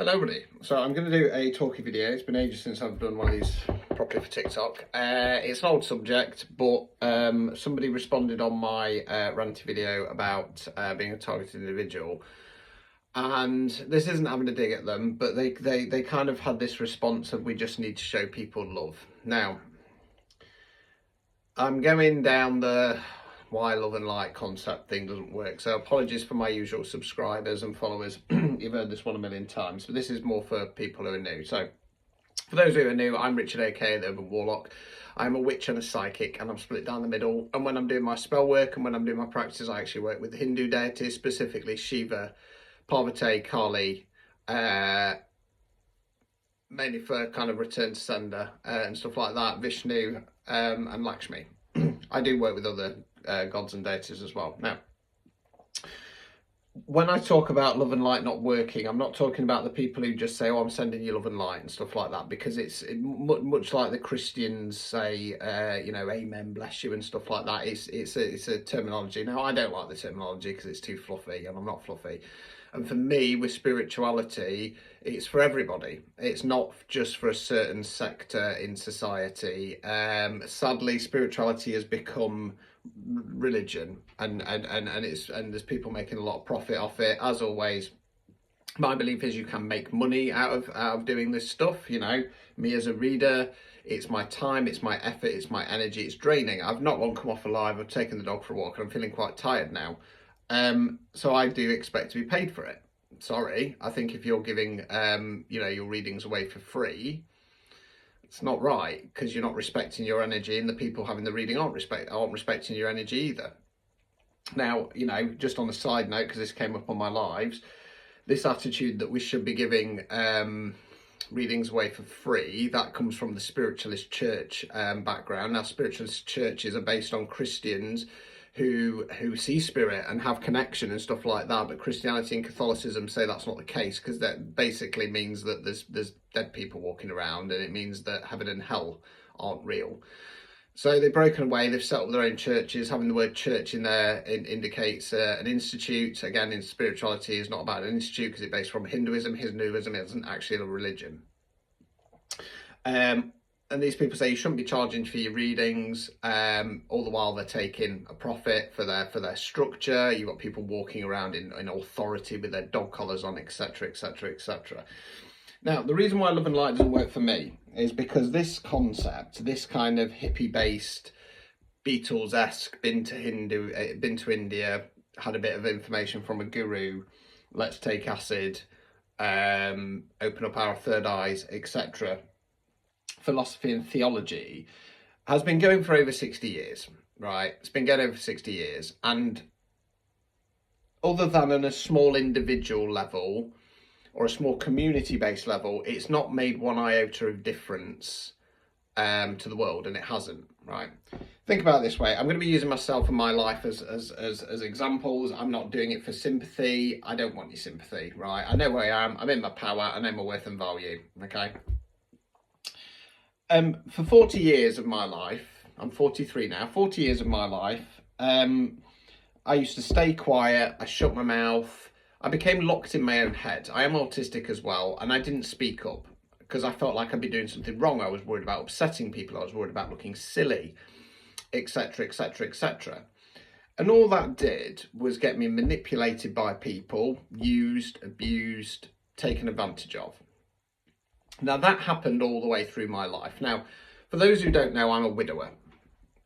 Hello everybody. So I'm going to do a talky video. It's been ages since I've done one of these properly for TikTok. It's an old subject, but somebody responded on my ranty video about being a targeted individual. And this isn't having to dig at them, but they kind of had this response of we just need to show people love. Now, I'm going down the why love and light concept thing doesn't work. So apologies for my usual subscribers and followers. You've heard this one a million times, but this is more for people who are new. So for those who are new, I'm Richard, aka the Urban Warlock. I'm a witch and a psychic, and I'm split down the middle. And when I'm doing my spell work and when I'm doing my practices, I actually work with the Hindu deities, specifically Shiva, Parvati, Kali, mainly for kind of return to sender and stuff like that, Vishnu and Lakshmi. I do work with other gods and deities as well. Now, when I talk about love and light not working, I'm not talking about the people who just say, oh, I'm sending you love and light and stuff like that, because it's much like the Christians say, amen, bless you and stuff like that. It's a terminology. Now, I don't like the terminology because it's too fluffy, and I'm not fluffy. And for me, with spirituality, it's for everybody. It's not just for a certain sector in society. Sadly, spirituality has become religion, and there's people making a lot of profit off it. As always, my belief is you can make money out of doing this stuff. You know, me as a reader, it's my time, it's my effort, it's my energy. It's draining. I've not long come off alive. I've taken the dog for a walk, and I'm feeling quite tired now. So I do expect to be paid for it. Sorry, I think if you're giving, your readings away for free, it's not right, because you're not respecting your energy, and the people having the reading aren't respecting your energy either. Now, just on a side note, because this came up on my lives, this attitude that we should be giving readings away for free, that comes from the spiritualist church background. Now, spiritualist churches are based on Christians who see spirit and have connection and stuff like that, but Christianity and Catholicism say that's not the case, because that basically means that there's dead people walking around, and it means that heaven and hell aren't real. So they've broken away, they've set up their own churches. Having the word church in there indicates an institute. Again, in spirituality is not about an institute, because it's based from Hinduism. Hinduism isn't actually a religion. And these people say you shouldn't be charging for your readings, all the while they're taking a profit for their structure. You've got people walking around in authority with their dog collars on, etc, etc, etc. Now, the reason why love and light doesn't work for me is because this concept, this kind of hippie-based, Beatles-esque, been to India, had a bit of information from a guru, let's take acid, open up our third eyes, etc. philosophy and theology has been going for over 60 years, right? It's been going over 60 years. And other than on a small individual level or a small community-based level, it's not made one iota of difference to the world, and it hasn't, right? Think about it this way. I'm going to be using myself and my life as examples. I'm not doing it for sympathy. I don't want your sympathy, right? I know where I am. I'm in my power. I know my worth and value, okay? For 40 years of my life, I'm 43 now, 40 years of my life, I used to stay quiet, I shut my mouth, I became locked in my own head. I am autistic as well, and I didn't speak up because I felt like I'd be doing something wrong. I was worried about upsetting people, I was worried about looking silly, etc, etc, etc. And all that did was get me manipulated by people, used, abused, taken advantage of. Now, that happened all the way through my life. Now, for those who don't know, I'm a widower,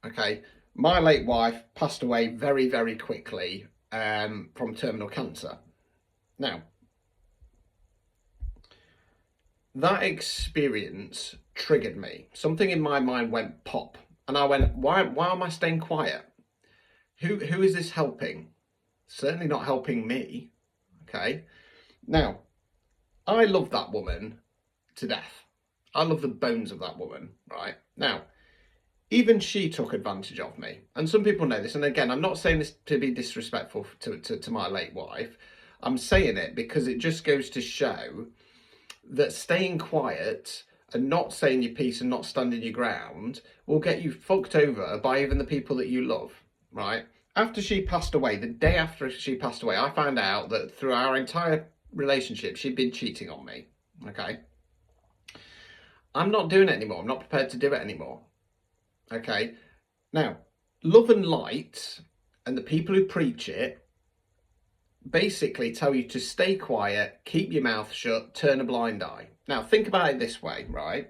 okay? My late wife passed away very, very quickly from terminal cancer. Now, that experience triggered me. Something in my mind went pop. And I went, why am I staying quiet? Who is this helping? Certainly not helping me, okay? Now, I love that woman to death. I love the bones of that woman, right? Now, even she took advantage of me. And some people know this. And again, I'm not saying this to be disrespectful to my late wife. I'm saying it because it just goes to show that staying quiet and not saying your piece and not standing your ground will get you fucked over by even the people that you love, right? After she passed away, the day after she passed away, I found out that through our entire relationship, she'd been cheating on me. Okay. I'm not doing it anymore. I'm not prepared to do it anymore. Okay. Now, love and light and the people who preach it basically tell you to stay quiet, keep your mouth shut, turn a blind eye. Now, think about it this way, right?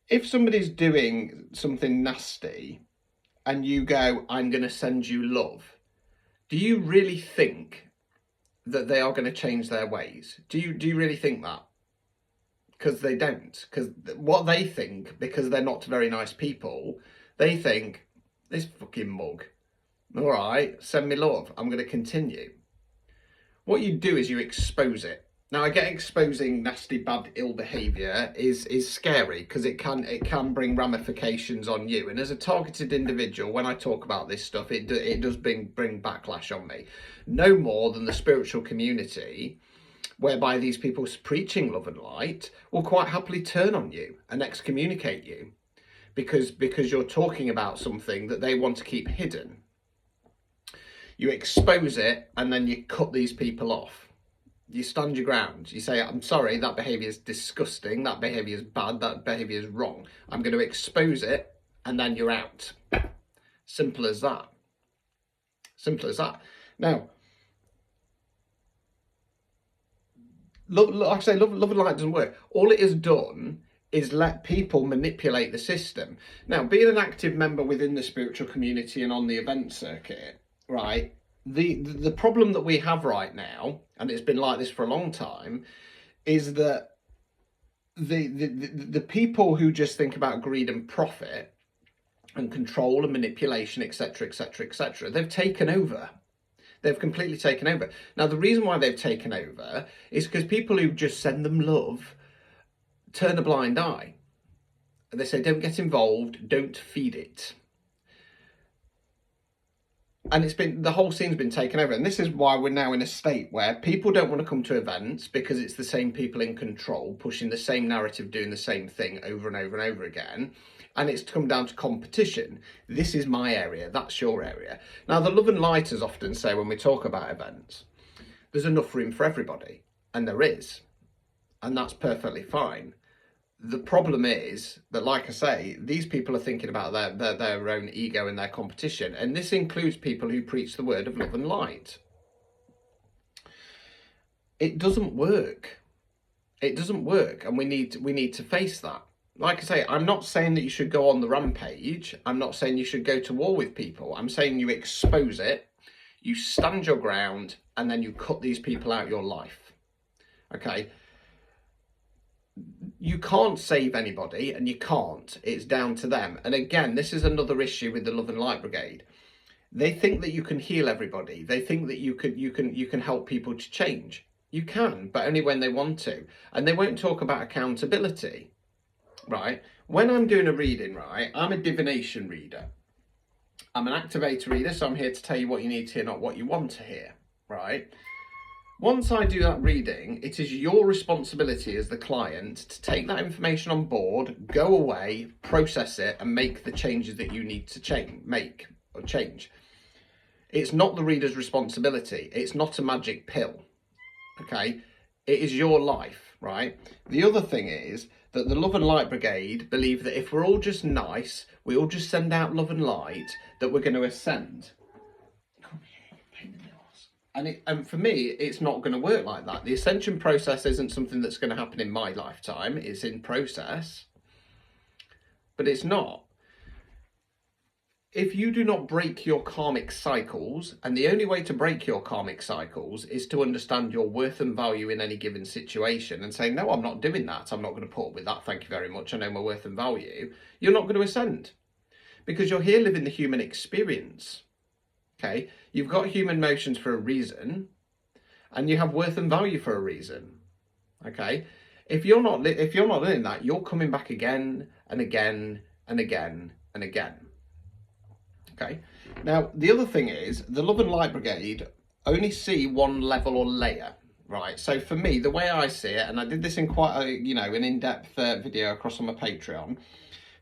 If somebody's doing something nasty and you go, I'm going to send you love, do you really think that they are going to change their ways? Do you really think that? Because they don't. Because what they think, because they're not very nice people, they think, this fucking mug, all right, send me love, I'm going to continue. What you do is you expose it. Now, I get exposing nasty, bad, ill behaviour is scary because it can bring ramifications on you. And as a targeted individual, when I talk about this stuff, it does bring backlash on me. No more than the spiritual community, whereby these people preaching love and light will quite happily turn on you and excommunicate you because you're talking about something that they want to keep hidden. You expose it and then you cut these people off. You stand your ground. You say, I'm sorry, that behaviour is disgusting, that behaviour is bad, that behaviour is wrong. I'm going to expose it and then you're out. Simple as that. Simple as that. Now, like I say, love and light doesn't work. All it has done is let people manipulate the system. Now, being an active member within the spiritual community and on the event circuit, right, the problem that we have right now, and it's been like this for a long time, is that the people who just think about greed and profit and control and manipulation, etc., etc., etc., they've taken over. They've completely taken over. Now, the reason why they've taken over is because people who just send them love turn a blind eye. They say, don't get involved, don't feed it. And the whole scene's been taken over. And this is why we're now in a state where people don't want to come to events because it's the same people in control, pushing the same narrative, doing the same thing over and over and over again. And it's come down to competition. This is my area, that's your area. Now, the love and lighters often say when we talk about events, there's enough room for everybody. And there is. And that's perfectly fine. The problem is that, like I say, these people are thinking about their own ego and their competition. And this includes people who preach the word of love and light. It doesn't work. It doesn't work. And we need to face that. Like I say, I'm not saying that you should go on the rampage. I'm not saying you should go to war with people. I'm saying you expose it, you stand your ground, and then you cut these people out of your life. Okay? You can't save anybody, and you can't. It's down to them. And again, this is another issue with the Love and Light Brigade. They think that you can heal everybody. They think that you can help people to change. You can, but only when they want to. And they won't talk about accountability. Right, when I'm doing a reading, right, I'm a divination reader. I'm an activator reader, so I'm here to tell you what you need to hear, not what you want to hear, right? Once I do that reading, it is your responsibility as the client to take that information on board, go away, process it, and make the changes that you need to change. It's not the reader's responsibility. It's not a magic pill, okay? It is your life, right? The other thing is that the Love and Light Brigade believe that if we're all just nice, we all just send out love and light, that we're going to ascend. Come here, pain in the arse. And for me, it's not going to work like that. The ascension process isn't something that's going to happen in my lifetime. It's in process. But it's not. If you do not break your karmic cycles, and the only way to break your karmic cycles is to understand your worth and value in any given situation and say, no, I'm not doing that. I'm not going to put up with that. Thank you very much. I know my worth and value. You're not going to ascend because you're here living the human experience. Okay. You've got human emotions for a reason and you have worth and value for a reason. Okay. If you're not living that, you're coming back again and again and again and again. Okay. Now, the other thing is the Love and Light Brigade only see one level or layer, right? So for me, the way I see it, and I did this in quite a, an in-depth video across on my Patreon,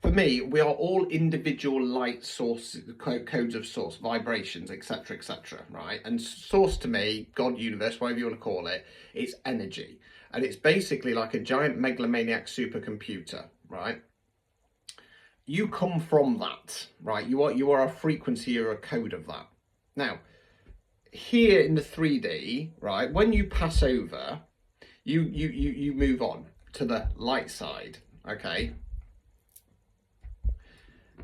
For me, we are all individual light source codes of source, vibrations, etc., etc., right? And source to me, God, universe, whatever you want to call it, it's energy. And it's basically like a giant megalomaniac supercomputer, right? You come from that, right? You are a frequency or a code of that. Now, here in the 3D, right, when you pass over, you move on to the light side, okay?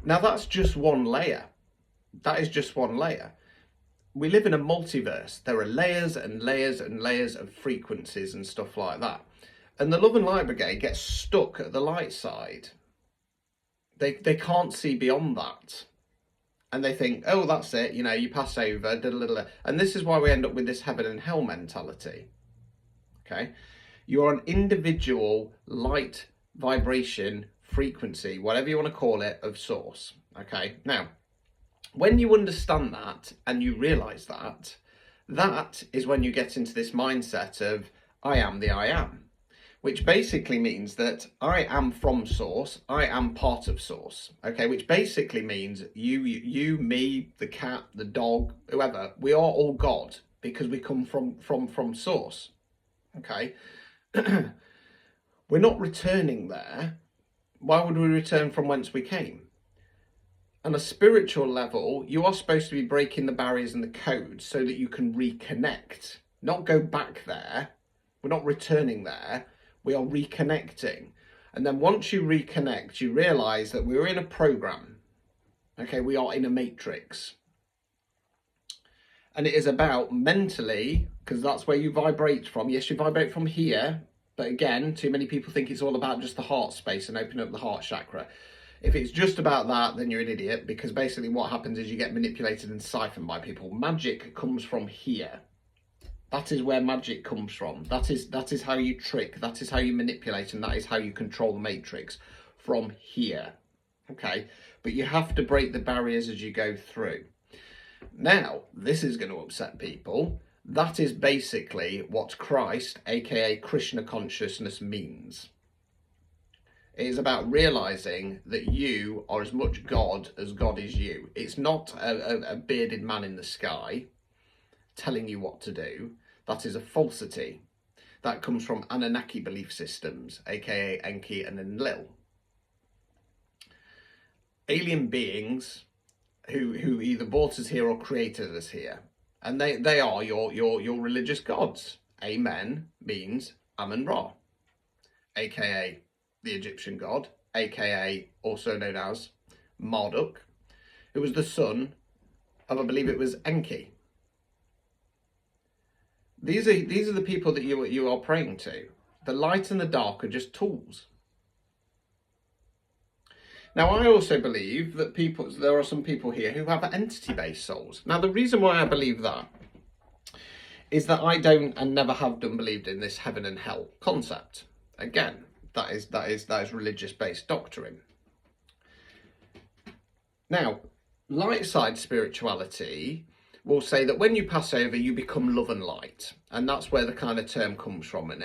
Now that's just one layer. That is just one layer. We live in a multiverse. There are layers and layers and layers of frequencies and stuff like that. And the Love and Light Brigade gets stuck at the light side. They can't see beyond that. And they think, oh, that's it, you know, you pass over, and this is why we end up with this heaven and hell mentality. Okay? You are an individual light vibration frequency, whatever you want to call it, of source. Okay, now when you understand that and you realize that, that is when you get into this mindset of I am the I am, which basically means that I am from source, I am part of source. Okay, which basically means you, me, the cat, the dog, whoever, we are all God because we come from source. Okay. We're not returning there. Why would we return from whence we came? On a spiritual level, you are supposed to be breaking the barriers and the codes so that you can reconnect, not go back there. We're not returning there. We are reconnecting. And then once you reconnect, you realize that we're in a program. Okay, we are in a matrix. And it is about mentally, because that's where you vibrate from. Yes, you vibrate from here. But again, too many people think it's all about just the heart space and opening up the heart chakra. If it's just about that, then you're an idiot, because basically what happens is you get manipulated and siphoned by people. Magic comes from here. That is where magic comes from. That is how you trick, that is how you manipulate, and that is how you control the matrix, from here. Okay? But you have to break the barriers as you go through. Now, this is going to upset people. That is basically what Christ, aka Krishna consciousness, means. It is about realizing that you are as much God as God is you. It's not a bearded man in the sky telling you what to do. That is a falsity. That comes from Anunnaki belief systems, aka Enki and Enlil. Alien beings who either brought us here or created us here. And they are your religious gods. Amen means Amun-Ra, aka the Egyptian god, aka also known as Marduk, who was the son of, I believe it was Enki. These are the people that you are praying to. The light and the dark are just tools. Now, I also believe that there are some people here who have entity-based souls. Now, the reason why I believe that is that I don't and never have done believed in this heaven and hell concept. Again, that is religious-based doctrine. Now, light side spirituality will say that when you pass over, you become love and light, and that's where the kind of term comes from, and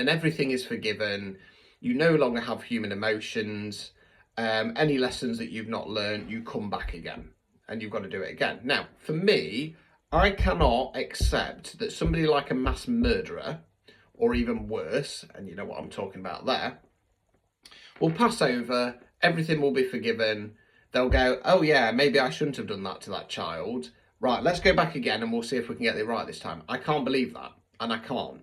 everything is forgiven. You no longer have human emotions. Any lessons that you've not learned, you come back again, and you've got to do it again. Now, for me, I cannot accept that somebody like a mass murderer, or even worse, and you know what I'm talking about there, will pass over, everything will be forgiven. They'll go, oh yeah, maybe I shouldn't have done that to that child. Right, let's go back again and we'll see if we can get it right this time. I can't believe that, and I can't.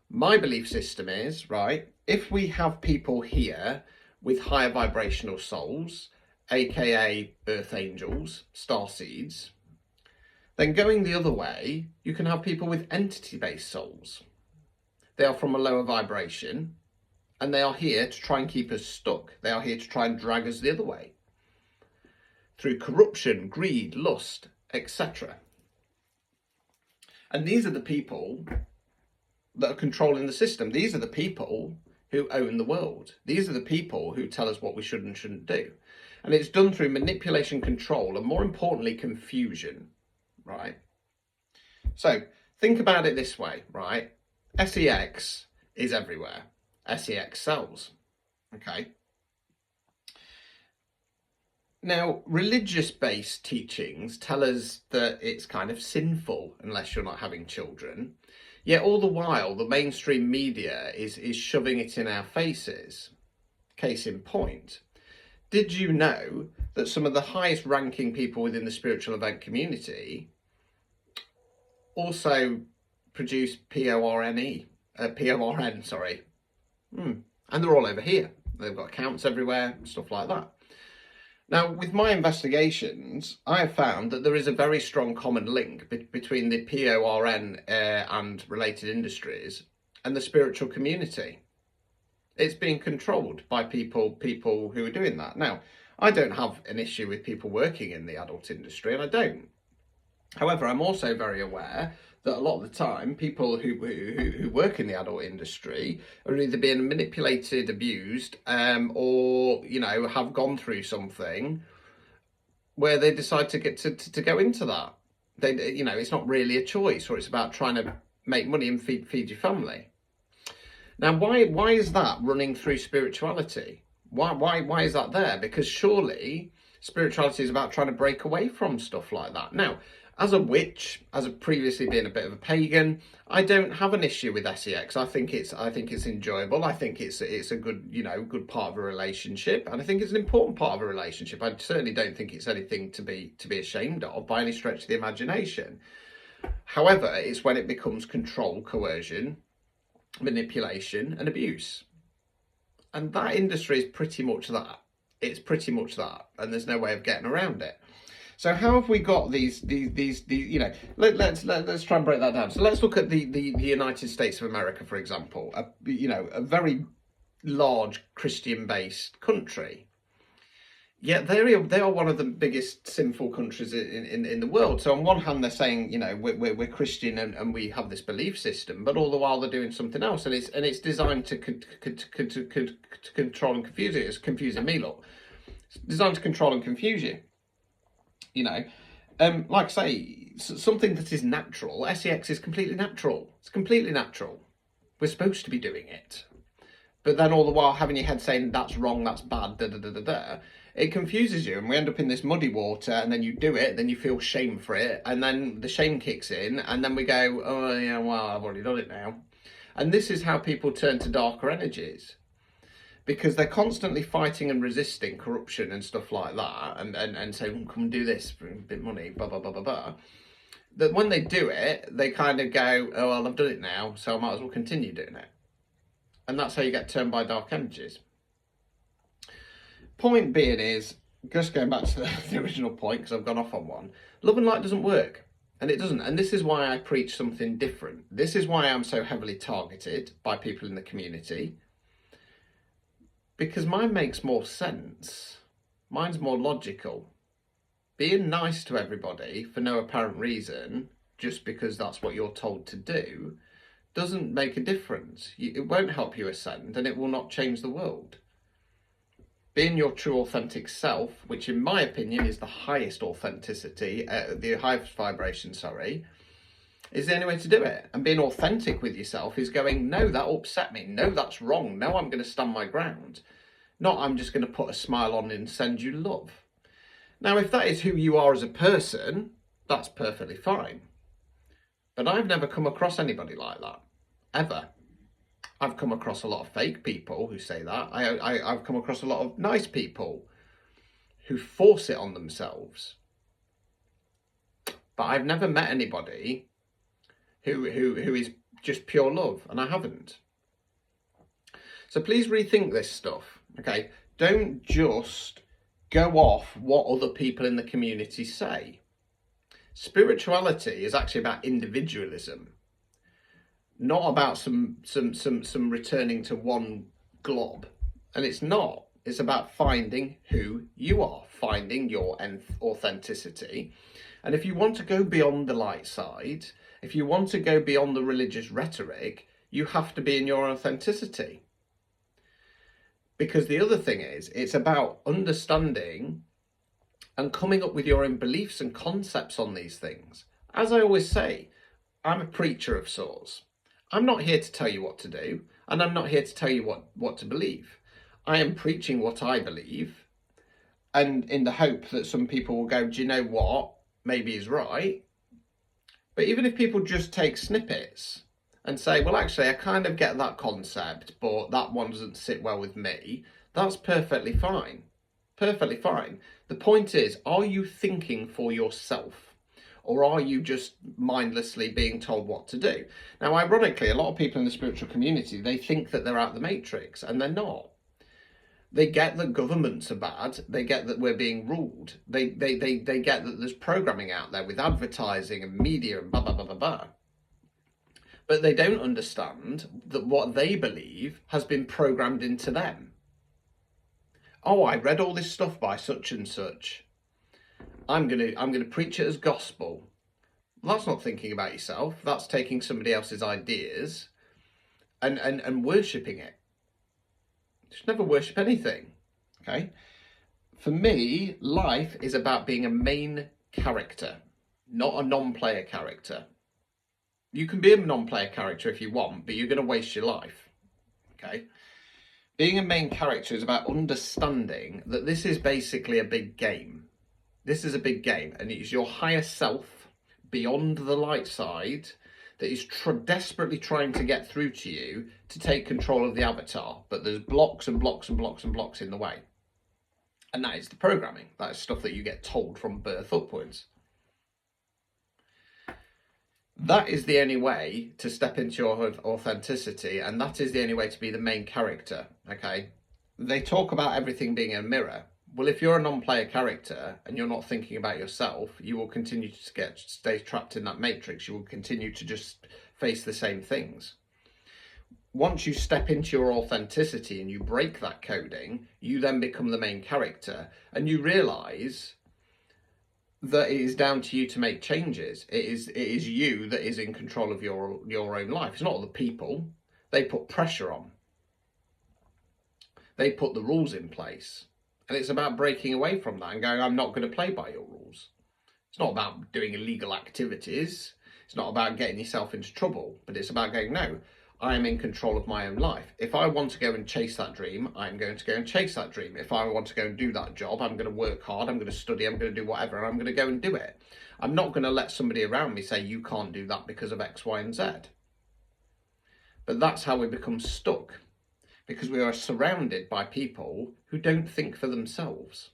My belief system is, right, if we have people here with higher vibrational souls, aka earth angels, star seeds, then going the other way, you can have people with entity-based souls. They are from a lower vibration, and they are here to try and keep us stuck. They are here to try and drag us the other way through corruption, greed, lust, etc. And these are the people that are controlling the system. These are the people who own the world. These are the people who tell us what we should and shouldn't do. And it's done through manipulation, control, and more importantly, confusion, right? So think about it this way, right? SEX is everywhere. SEX sells, okay? Now, religious-based teachings tell us that it's kind of sinful unless you're not having children. Yet all the while, the mainstream media is shoving it in our faces. Case in point, did you know that some of the highest ranking people within the spiritual event community also produce PORN, sorry. And they're all over here. They've got accounts everywhere, stuff like that. Now, with my investigations, I have found that there is a very strong common link between the PORN and related industries and the spiritual community. It's being controlled by people who are doing that. Now, I don't have an issue with people working in the adult industry, and I don't. However, I'm also very aware that a lot of the time, people who work in the adult industry are either being manipulated, abused, or have gone through something where they decide to get to go into that. It's not really a choice, or it's about trying to make money and feed your family. Now, why is that running through spirituality? Why is that there? Because surely spirituality is about trying to break away from stuff like that. Now, as a witch, as a previously being a bit of a pagan, I don't have an issue with sex. I think it's enjoyable. I think it's a good part of a relationship, and I think it's an important part of a relationship. I certainly don't think it's anything to be ashamed of by any stretch of the imagination. However, it's when it becomes control, coercion, manipulation, and abuse. And that industry is pretty much that. It's pretty much that, and there's no way of getting around it. So how have we got these let's try and break that down. So let's look at the United States of America, for example, a very large Christian-based country. Yet they are one of the biggest sinful countries in the world. So on one hand, they're saying, we're Christian and we have this belief system, but all the while they're doing something else, and it's designed to control and confuse you. It's confusing me, look. It's designed to control and confuse you. Like I say, something that is natural. Sex is completely natural. It's completely natural. We're supposed to be doing it, but then all the while having your head saying that's wrong, that's bad, it confuses you, and we end up in this muddy water. And then you do it, then you feel shame for it, and then the shame kicks in, and then we go, oh yeah, well, I've already done it now. And this is how people turn to darker energies, because they're constantly fighting and resisting corruption and stuff like that, and saying, come and do this for a bit of money, blah, blah, blah, blah, blah. That when they do it, they kind of go, oh, well, I've done it now, so I might as well continue doing it. And that's how you get turned by dark energies. Point being is, just going back to the original point, because I've gone off on one, love and light doesn't work. And it doesn't. And this is why I preach something different. This is why I'm so heavily targeted by people in the community. Because mine makes more sense. Mine's more logical. Being nice to everybody for no apparent reason, just because that's what you're told to do, doesn't make a difference. It won't help you ascend, and it will not change the world. Being your true authentic self, which in my opinion is the highest authenticity, the highest vibration, is the only way to do it. And being authentic with yourself is going, no, that upset me. No, that's wrong. No, I'm going to stand my ground. Not I'm just going to put a smile on and send you love. Now, if that is who you are as a person, that's perfectly fine. But I've never come across anybody like that, ever. I've come across a lot of fake people who say that. I've come across a lot of nice people who force it on themselves. But I've never met anybody who is just pure love, and I haven't. So please rethink this stuff, okay? Don't just go off what other people in the community say. Spirituality is actually about individualism, not about some returning to one glob. And it's not. It's about finding who you are, finding your authenticity. And if you want to go beyond the light side, if you want to go beyond the religious rhetoric, you have to be in your authenticity. Because the other thing is, it's about understanding and coming up with your own beliefs and concepts on these things. As I always say, I'm a preacher of sorts. I'm not here to tell you what to do, and I'm not here to tell you what to believe. I am preaching what I believe, and in the hope that some people will go, do you know what? Maybe he's right. But even if people just take snippets and say, well, actually, I kind of get that concept, but that one doesn't sit well with me, that's perfectly fine. Perfectly fine. The point is, are you thinking for yourself? Or are you just mindlessly being told what to do? Now, ironically, a lot of people in the spiritual community, they think that they're out the matrix, and they're not. They get that governments are bad. They get that we're being ruled. They get that there's programming out there with advertising and media and blah, blah, blah, blah, blah. But they don't understand that what they believe has been programmed into them. Oh, I read all this stuff by such and such. I'm gonna preach it as gospel. Well, that's not thinking about yourself. That's taking somebody else's ideas and worshipping it. Just never worship anything, okay? For me, life is about being a main character, not a non-player character. You can be a non-player character if you want, but you're going to waste your life, okay? Being a main character is about understanding that this is basically a big game. This is a big game, and it's your higher self beyond the light side that is desperately trying to get through to you to take control of the avatar, but there's blocks and blocks and blocks and blocks in the way. And that is the programming. That is stuff that you get told from birth upwards. That is the only way to step into your authenticity, and that is the only way to be the main character, okay? They talk about everything being a mirror. Well, if you're a non-player character and you're not thinking about yourself, you will continue to stay trapped in that matrix. You will continue to just face the same things. Once you step into your authenticity and you break that coding, you then become the main character, and you realise that it is down to you to make changes. It is you that is in control of your own life. It's not other people. They put pressure on. They put the rules in place. And it's about breaking away from that and going, I'm not going to play by your rules. It's not about doing illegal activities. It's not about getting yourself into trouble. But it's about going, no, I am in control of my own life. If I want to go and chase that dream, I'm going to go and chase that dream. If I want to go and do that job, I'm going to work hard, I'm going to study, I'm going to do whatever, and I'm going to go and do it. I'm not going to let somebody around me say, you can't do that because of X, Y, and Z. But that's how we become stuck. Because we are surrounded by people who don't think for themselves.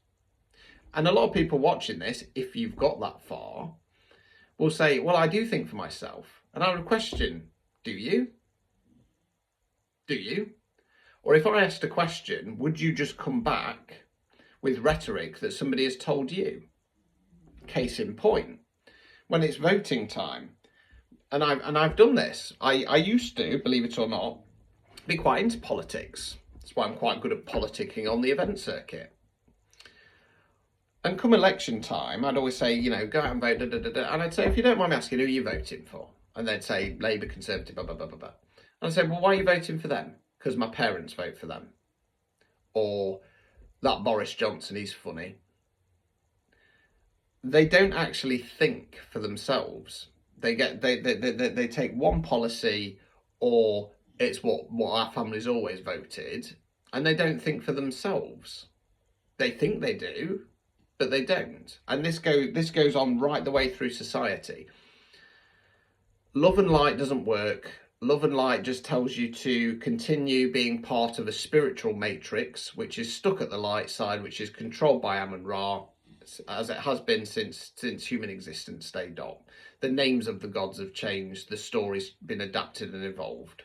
And a lot of people watching this, if you've got that far, will say, well, I do think for myself. And I would question, do you? Do you? Or if I asked a question, would you just come back with rhetoric that somebody has told you? Case in point, when it's voting time, and I've done this. I used to, believe it or not, be quite into politics. That's why I'm quite good at politicking on the event circuit. And come election time, I'd always say, you know, go out and vote, and I'd say, if you don't mind me asking, who are you voting for? And they'd say, Labour, Conservative, blah, blah, blah, blah, blah. And I'd say, well, why are you voting for them? Because my parents vote for them. Or that Boris Johnson, he's funny. They don't actually think for themselves. They take one policy, or it's what our family's always voted, and they don't think for themselves. They think they do, but they don't. And this goes on right the way through society. Love and light doesn't work. Love and light just tells you to continue being part of a spiritual matrix, which is stuck at the light side, which is controlled by Amun-Ra, as it has been since human existence stayed on. The names of the gods have changed. The story's been adapted and evolved.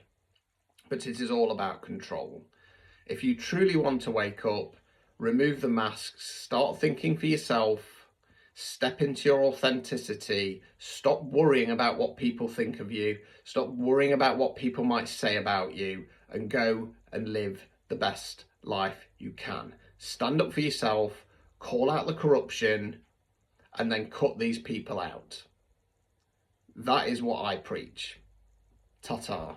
But it is all about control. If you truly want to wake up, remove the masks, start thinking for yourself, step into your authenticity, stop worrying about what people think of you, stop worrying about what people might say about you, and go and live the best life you can. Stand up for yourself, call out the corruption, and then cut these people out. That is what I preach. Ta-ta.